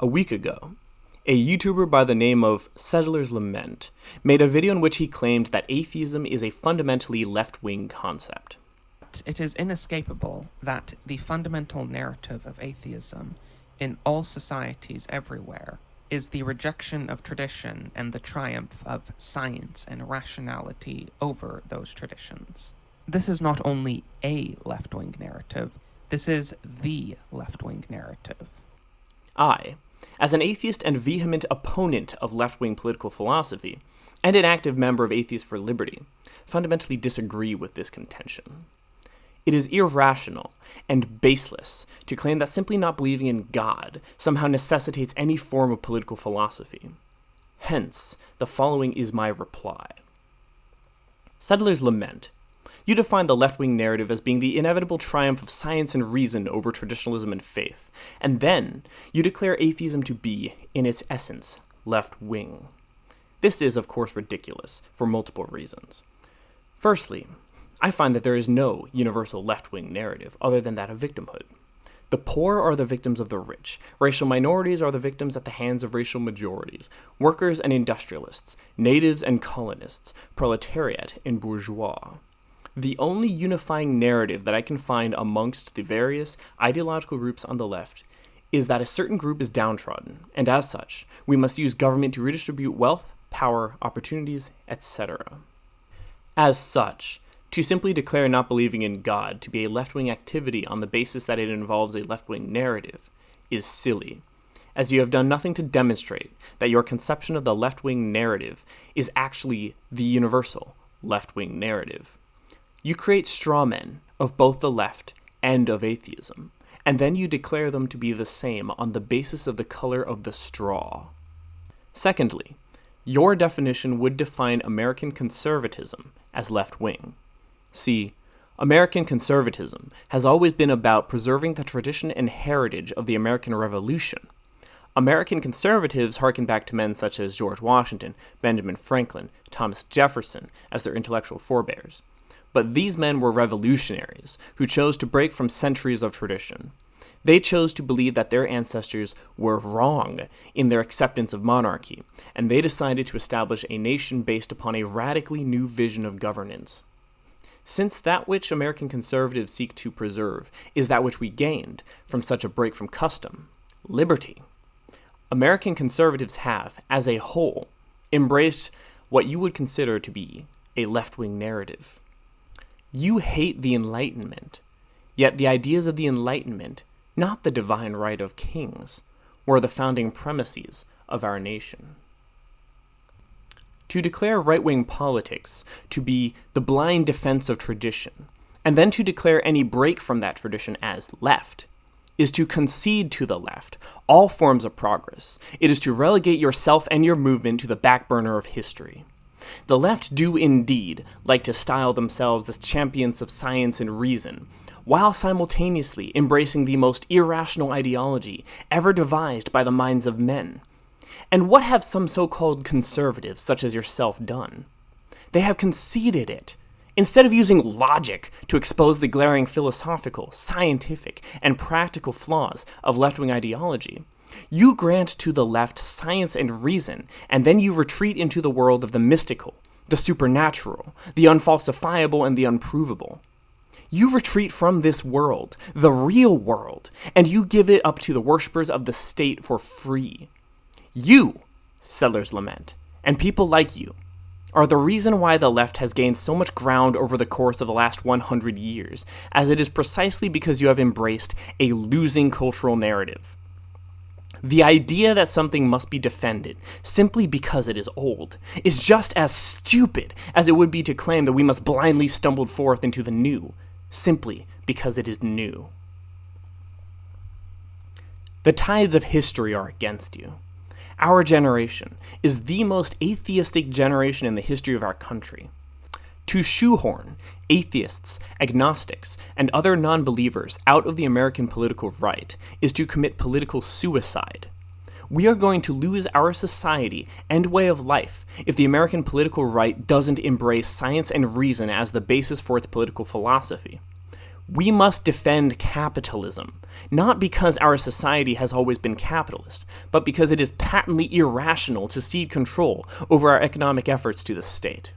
A week ago, a YouTuber by the name of Settler's Lament made a video in which he claimed that atheism is a fundamentally left-wing concept. It is inescapable that the fundamental narrative of atheism in all societies everywhere is the rejection of tradition and the triumph of science and rationality over those traditions. This is not only a left-wing narrative, this is the left-wing narrative. I, as an atheist and vehement opponent of left-wing political philosophy, and an active member of Atheists for Liberty, fundamentally disagree with this contention. It is irrational and baseless to claim that simply not believing in God somehow necessitates any form of political philosophy. Hence, the following is my reply. Settler's Lament. You define the left-wing narrative as being the inevitable triumph of science and reason over traditionalism and faith, and then you declare atheism to be, in its essence, left-wing. This is, of course, ridiculous, for multiple reasons. Firstly, I find that there is no universal left-wing narrative other than that of victimhood. The poor are the victims of the rich, racial minorities are the victims at the hands of racial majorities, workers and industrialists, natives and colonists, proletariat and bourgeois. The only unifying narrative that I can find amongst the various ideological groups on the left is that a certain group is downtrodden, and as such, we must use government to redistribute wealth, power, opportunities, etc. As such, to simply declare not believing in God to be a left-wing activity on the basis that it involves a left-wing narrative is silly, as you have done nothing to demonstrate that your conception of the left-wing narrative is actually the universal left-wing narrative. You create straw men of both the left and of atheism, and then you declare them to be the same on the basis of the color of the straw. Secondly, your definition would define American conservatism as left-wing. See, American conservatism has always been about preserving the tradition and heritage of the American Revolution. American conservatives harken back to men such as George Washington, Benjamin Franklin, Thomas Jefferson as their intellectual forebears. But these men were revolutionaries who chose to break from centuries of tradition. They chose to believe that their ancestors were wrong in their acceptance of monarchy, and they decided to establish a nation based upon a radically new vision of governance. Since that which American conservatives seek to preserve is that which we gained from such a break from custom, liberty, American conservatives have, as a whole, embraced what you would consider to be a left-wing narrative. You hate the Enlightenment, yet the ideas of the Enlightenment, not the divine right of kings, were the founding premises of our nation. To declare right-wing politics to be the blind defense of tradition, and then to declare any break from that tradition as left, is to concede to the left all forms of progress. It is to relegate yourself and your movement to the back burner of history. The left do indeed like to style themselves as champions of science and reason, while simultaneously embracing the most irrational ideology ever devised by the minds of men. And what have some so-called conservatives, such as yourself, done? They have conceded it. Instead of using logic to expose the glaring philosophical, scientific, and practical flaws of left-wing ideology, you grant to the left science and reason, and then you retreat into the world of the mystical, the supernatural, the unfalsifiable, and the unprovable. You retreat from this world, the real world, and you give it up to the worshippers of the state for free. You, Settler's Lament, and people like you, are the reason why the left has gained so much ground over the course of the last 100 years, as it is precisely because you have embraced a losing cultural narrative. The idea that something must be defended simply because it is old is just as stupid as it would be to claim that we must blindly stumble forth into the new, simply because it is new. The tides of history are against you. Our generation is the most atheistic generation in the history of our country. To shoehorn atheists, agnostics, and other non-believers out of the American political right is to commit political suicide. We are going to lose our society and way of life if the American political right doesn't embrace science and reason as the basis for its political philosophy. We must defend capitalism, not because our society has always been capitalist, but because it is patently irrational to cede control over our economic efforts to the state.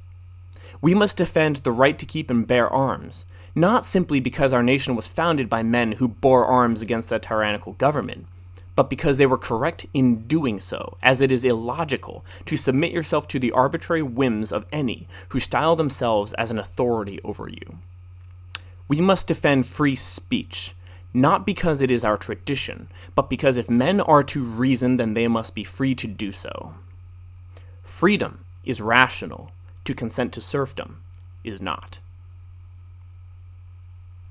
We must defend the right to keep and bear arms, not simply because our nation was founded by men who bore arms against a tyrannical government, but because they were correct in doing so, as it is illogical to submit yourself to the arbitrary whims of any who style themselves as an authority over you. We must defend free speech, not because it is our tradition, but because if men are to reason, then they must be free to do so. Freedom is rational. To consent to serfdom is not.